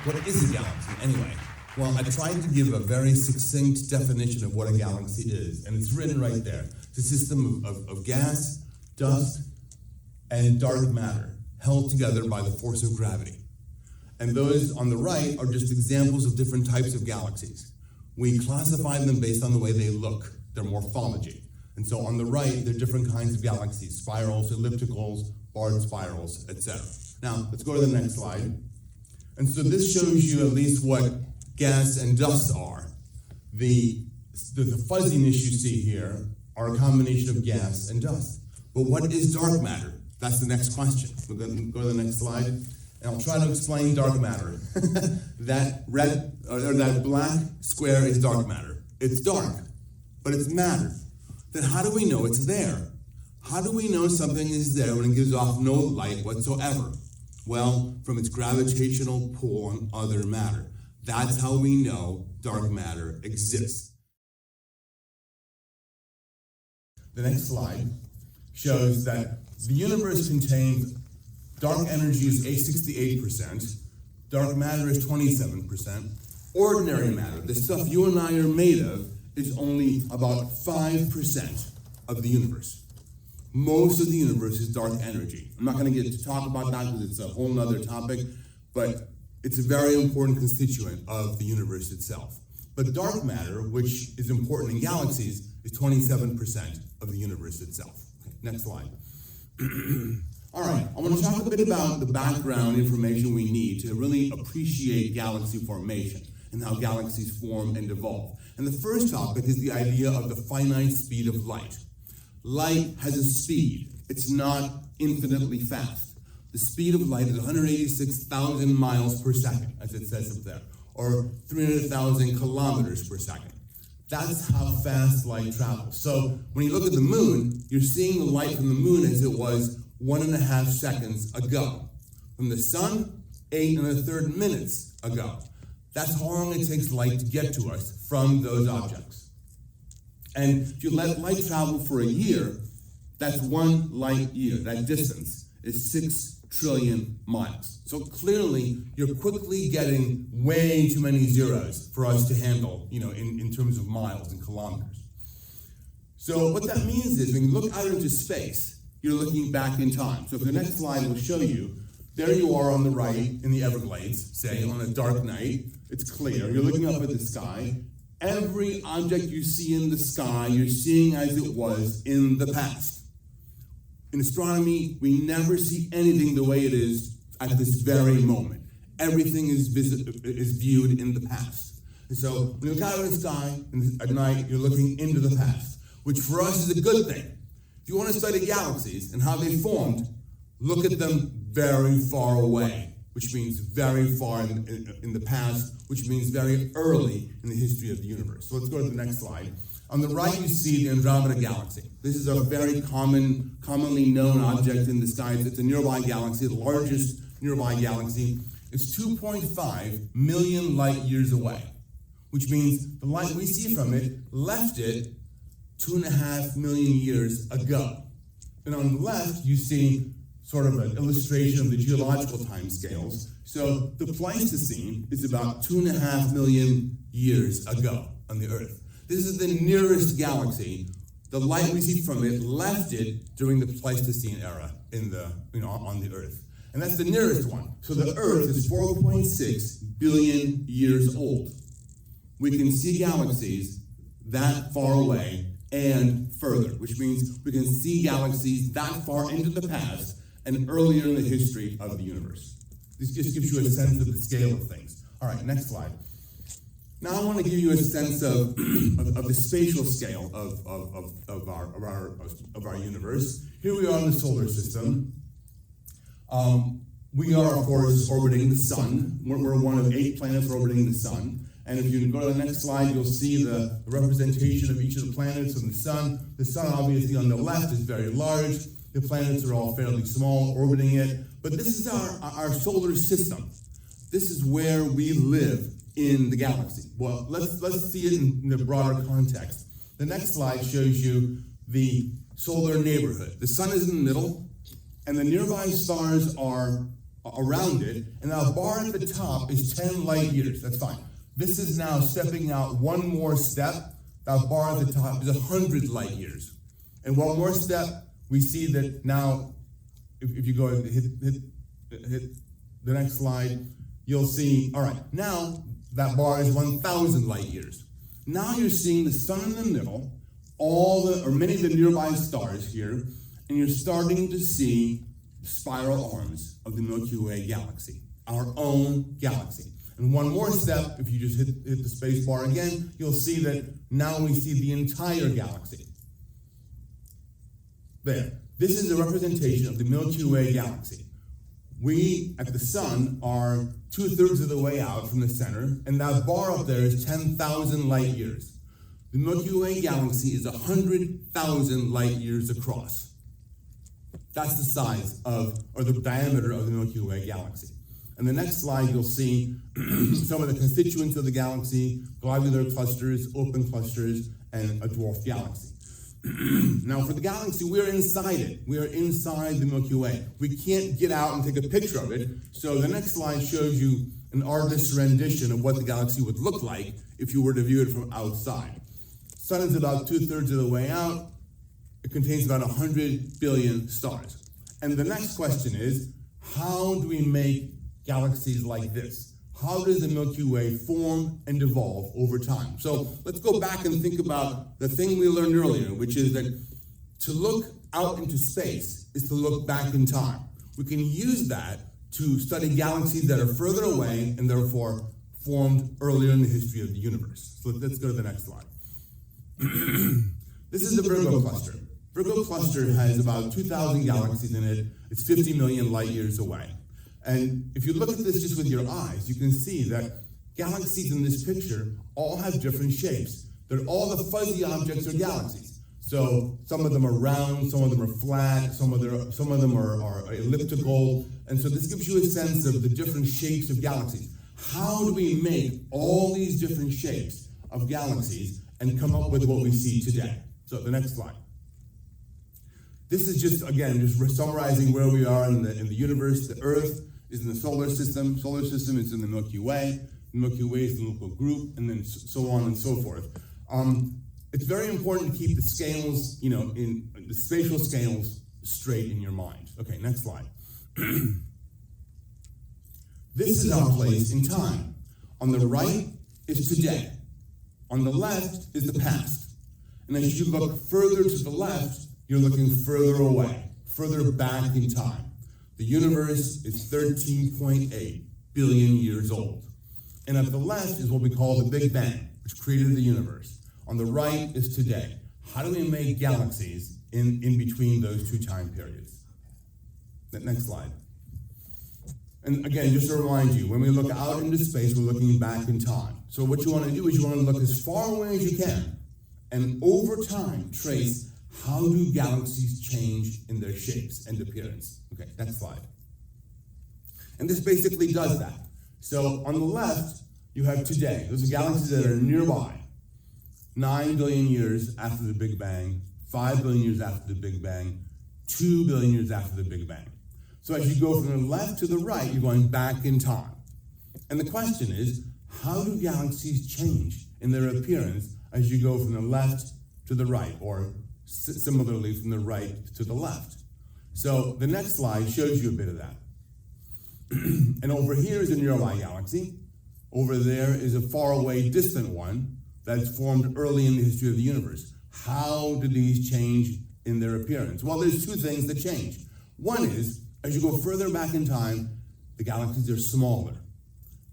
What is a galaxy, anyway? Well, I tried to give a very succinct definition of what a galaxy is, and it's written right there. It's a system of gas, dust, and dark matter held together by the force of gravity. And those on the right are just examples of different types of galaxies. We classify them based on the way they look, their morphology. And so on the right, there are different kinds of galaxies: spirals, ellipticals, barred spirals, etc. Now, let's go to the next slide. And so this shows you at least what gas and dust are. The fuzziness you see here are a combination of gas and dust. But what is dark matter? That's the next question. We're going to go to the next slide, and I'll try to explain dark matter. That red, or that black square is dark matter. It's dark, but it's matter. Then how do we know it's there? How do we know something is there when it gives off no light whatsoever? Well, from its gravitational pull on other matter. That's how we know dark matter exists. The next slide shows that the universe contains dark energy is 68%, dark matter is 27%, ordinary matter, the stuff you and I are made of, is only about 5% of the universe. Most of the universe is dark energy. I'm not going to get to talk about that because it's a whole other topic, but it's a very important constituent of the universe itself. But dark matter, which is important in galaxies, is 27% of the universe itself. Okay, next slide. All right, I want to talk a bit about the background information we need to really appreciate galaxy formation and how galaxies form and evolve. And the first topic is the idea of the finite speed of light. Light has a speed. It's not infinitely fast. The speed of light is 186,000 miles per second, as it says up there, or 300,000 kilometers per second. That's how fast light travels. So when you look at the moon, you're seeing the light from the moon as it was 1.5 seconds ago. From the sun, 8 1/3 minutes ago. That's how long it takes light to get to us from those objects. And if you let light travel for a year, that's 1 light year. That distance is 6 trillion miles. So clearly, you're quickly getting way too many zeros for us to handle, in terms of miles and kilometers. So what that means is when you look out into space, you're looking back in time. So the next slide will show you, there you are on the right in the Everglades, say on a dark night, it's clear, you're looking up at the sky. Every object you see in the sky, you're seeing as it was in the past. In astronomy, we never see anything the way it is at this very moment. Everything is viewed in the past. And so when you look out at the sky at night, you're looking into the past, which for us is a good thing. If you want to study galaxies and how they formed, look at them very far away, which means very far in the past, which means very early in the history of the universe. So let's go to the next slide. On the right, you see the Andromeda Galaxy. This is a very commonly known object in the sky. It's a nearby galaxy, the largest nearby galaxy. It's 2.5 million light years away, which means the light we see from it left it 2.5 million years ago. And on the left, you see sort of an illustration of the geological timescales. So the Pleistocene is about 2.5 million years ago on the Earth. This is the nearest galaxy. The light we see from it left it during the Pleistocene era on the Earth. And that's the nearest one. So the Earth is 4.6 billion years old. We can see galaxies that far away and further, which means we can see galaxies that far into the past and earlier in the history of the universe. This just gives you a sense of the scale of things. All right, next slide. Now I want to give you a sense of the spatial scale of our universe. Here we are in the solar system. We are, of course, orbiting the sun. We're one of 8 planets orbiting the sun. And if you go to the next slide, you'll see the representation of each of the planets and the sun. The sun, obviously, on the left is very large. The planets are all fairly small, orbiting it. But this is our solar system. This is where we live in the galaxy. Well, let's see it in the broader context. The next slide shows you the solar neighborhood. The sun is in the middle, and the nearby stars are around it, and that bar at the top is 10 light years. That's fine. This is now stepping out one more step. That bar at the top is 100 light years. And one more step, we see that now, if you go and hit the next slide, you'll see, all right, now that bar is 1,000 light years. Now you're seeing the sun in the middle, many of the nearby stars here, and you're starting to see spiral arms of the Milky Way galaxy, our own galaxy. And one more step, if you just hit the space bar again, you'll see that now we see the entire galaxy. There. This is a representation of the Milky Way galaxy. We, at the sun, are 2/3 of the way out from the center, and that bar up there is 10,000 light years. The Milky Way galaxy is 100,000 light years across. That's the size or the diameter of the Milky Way galaxy. And the next slide, you'll see some of the constituents of the galaxy: globular clusters, open clusters, and a dwarf galaxy. Now, for the galaxy, we're inside it. We are inside the Milky Way. We can't get out and take a picture of it. So the next slide shows you an artist's rendition of what the galaxy would look like if you were to view it from outside. Sun is about 2/3 of the way out. It contains about 100 billion stars. And the next question is, how do we make galaxies like this? How does the Milky Way form and evolve over time? So let's go back and think about the thing we learned earlier, which is that to look out into space is to look back in time. We can use that to study galaxies that are further away and therefore formed earlier in the history of the universe. So let's go to the next slide. This is the Virgo cluster. Virgo cluster has about 2,000 galaxies in it. It's 50 million light years away. And if you look at this just with your eyes, you can see that galaxies in this picture all have different shapes. All the fuzzy objects are galaxies. So some of them are round, some of them are flat, some of them are elliptical. And so this gives you a sense of the different shapes of galaxies. How do we make all these different shapes of galaxies and come up with what we see today? So the next slide. This is just summarizing where we are in the universe. The Earth is in the solar system. Solar system is in the Milky Way. The Milky Way is the local group, and then so on and so forth. It's very important to keep the scales, in the spatial scales straight in your mind. Okay, next slide. This is our place in time. On the right is today. On the left is the past. And as you look further to the left, you're looking further away, further back in time. The universe is 13.8 billion years old. And at the left is what we call the Big Bang, which created the universe. On the right is today. How do we make galaxies in between those two time periods? Next slide. And again, just to remind you, when we look out into space, we're looking back in time. So what you want to do is you want to look as far away as you can, and over time, trace how do galaxies change in their shapes and appearance. Okay, next slide. And this basically does that. So on the left, you have today. Those are galaxies that are nearby. 9 billion years after the Big Bang, 5 billion years after the Big Bang, 2 billion years after the Big Bang. So as you go from the left to the right, you're going back in time. And the question is, how do galaxies change in their appearance as you go from the left to the right, or similarly from the right to the left? So the next slide shows you a bit of that. And over here is a nearby galaxy. Over there is a faraway distant one that's formed early in the history of the universe. How do these change in their appearance? Well, there's two things that change. One is, as you go further back in time, the galaxies are smaller.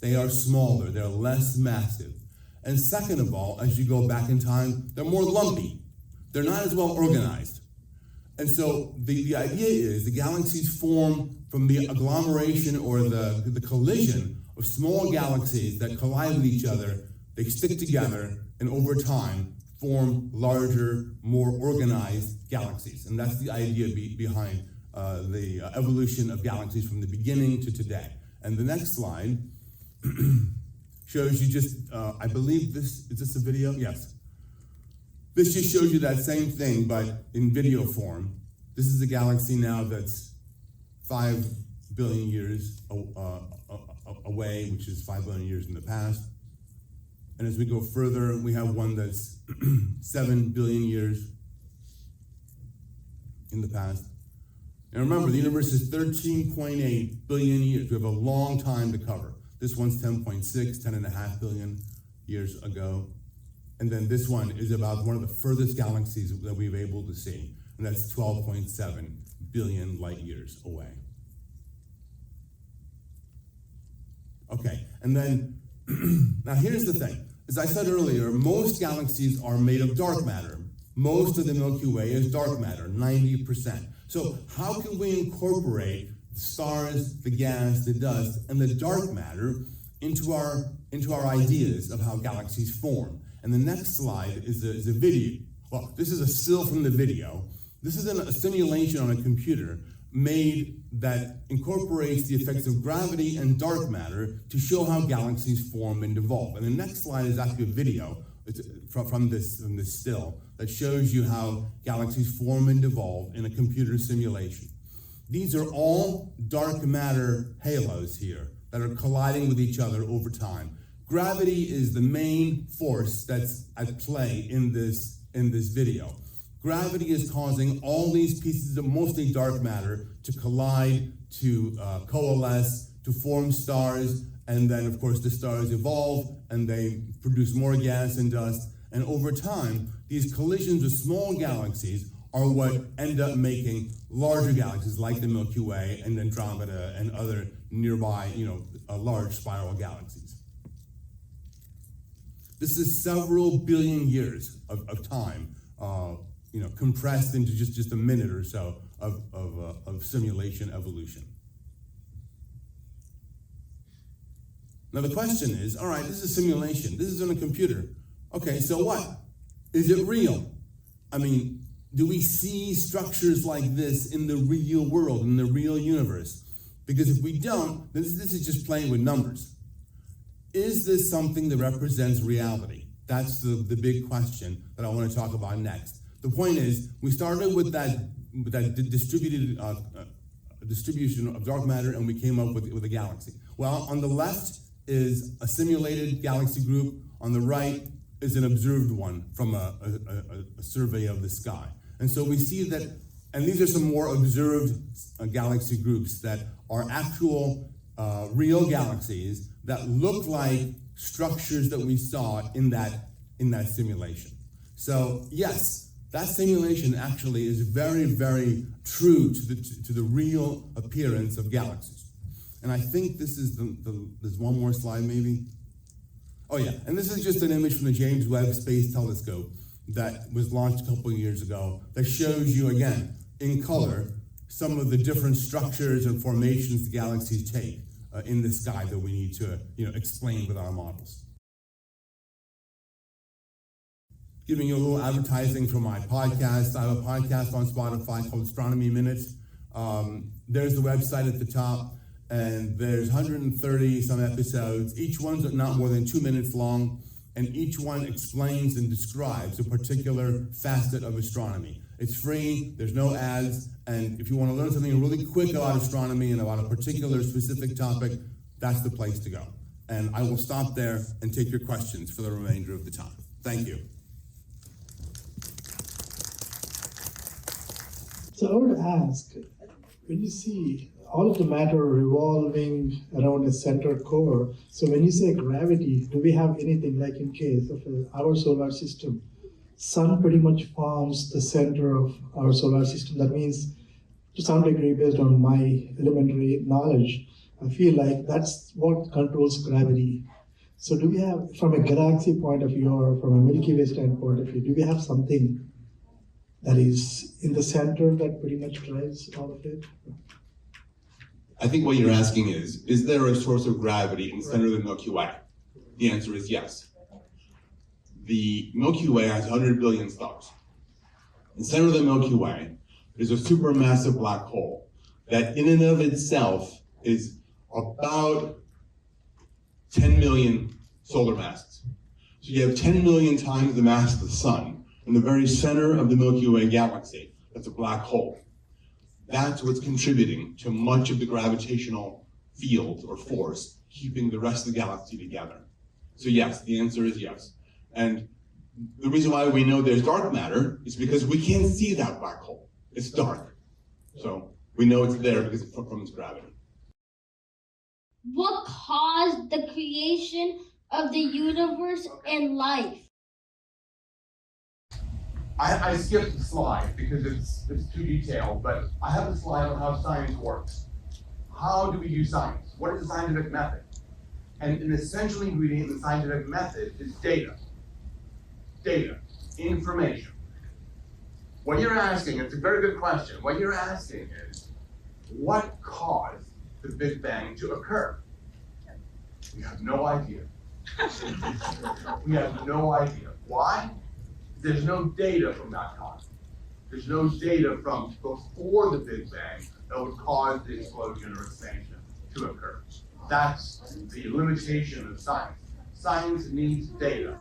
They are smaller, they're less massive. And second of all, as you go back in time, they're more lumpy. They're not as well organized. And so the idea is the galaxies form from the agglomeration or the collision of small galaxies that collide with each other. They stick together and over time form larger, more organized galaxies. And that's the idea behind the evolution of galaxies from the beginning to today. And the next slide shows you just, I believe is this a video? Yes. This just shows you that same thing, but in video form. This is a galaxy now that's 5 billion years away, which is 5 billion years in the past. And as we go further, we have one that's 7 billion years in the past. And remember, the universe is 13.8 billion years. We have a long time to cover. This one's 10.6, 10.5 billion years ago. And then this one is about one of the furthest galaxies that we've been able to see, and that's 12.7 billion light years away. Okay, and then, now here's the thing. As I said earlier, most galaxies are made of dark matter. Most of the Milky Way is dark matter, 90%. So how can we incorporate the stars, the gas, the dust, and the dark matter into our ideas of how galaxies form? And the next slide is a video. Well, this is a still from the video. This is a simulation on a computer made that incorporates the effects of gravity and dark matter to show how galaxies form and evolve. And the next slide is actually a video from this still that shows you how galaxies form and evolve in a computer simulation. These are all dark matter halos here that are colliding with each other over time. Gravity is the main force that's at play in this video. Gravity is causing all these pieces of mostly dark matter to collide, to coalesce, to form stars, and then of course the stars evolve and they produce more gas and dust. And over time, these collisions with small galaxies are what end up making larger galaxies like the Milky Way and Andromeda and other nearby, large spiral galaxies. This is several billion years of time, compressed into just a minute or so of simulation evolution. Now the question is, all right, this is a simulation. This is on a computer. Okay, so what? Is it real? I mean, do we see structures like this in the real world, in the real universe? Because if we don't, then this is just playing with numbers. Is this something that represents reality? That's the big question that I want to talk about next. The point is, we started with that distributed distribution of dark matter, and we came up with a galaxy. Well, on the left is a simulated galaxy group. On the right is an observed one from a survey of the sky. And so we see that, and these are some more observed galaxy groups that are actual real galaxies that look like structures that we saw in that simulation. So yes, that simulation actually is very, very true to the real appearance of galaxies. And I think this is there's one more slide maybe. Oh yeah, and this is just an image from the James Webb Space Telescope that was launched a couple of years ago that shows you, again, in color, some of the different structures and formations the galaxies take in the sky that we need to explain with our models. Giving you a little advertising for my podcast. I have a podcast on Spotify called Astronomy Minutes. There's the website at the top, and there's 130 some episodes. Each one's not more than 2 minutes long, and each one explains and describes a particular facet of astronomy. It's free, there's no ads, and if you want to learn something really quick about astronomy and about a particular specific topic, that's the place to go. And I will stop there and take your questions for the remainder of the time. Thank you. So I would ask, when you see all of the matter revolving around a center core, so when you say gravity, do we have anything like in case of our solar system? Sun pretty much forms the center of our solar system. That means, to some degree, based on my elementary knowledge, I feel like that's what controls gravity. So do we have, from a galaxy point of view or from a Milky Way standpoint of view, do we have something that is in the center that pretty much drives all of it? I think what you're asking is there a source of gravity in the center of the Milky Way? The answer is yes. The Milky Way has 100 billion stars. In the center of the Milky Way, there's a supermassive black hole that in and of itself is about 10 million solar masses. So you have 10 million times the mass of the sun in the very center of the Milky Way galaxy. That's a black hole. That's what's contributing to much of the gravitational field or force keeping the rest of the galaxy together. So yes, the answer is yes. And the reason why we know there's dark matter is because we can't see that black hole. It's dark. So we know it's there because from its gravity. What caused the creation of the universe and life? I skipped the slide because it's too detailed, but I have a slide on how science works. How do we do science? What is the scientific method? And an essential ingredient in the scientific method is data. Data, information. What you're asking, it's a very good question. What you're asking is, what caused the Big Bang to occur? We have no idea. We have no idea. Why? There's no data from that time. There's no data from before the Big Bang that would cause the explosion or expansion to occur. That's the limitation of science. Science needs data.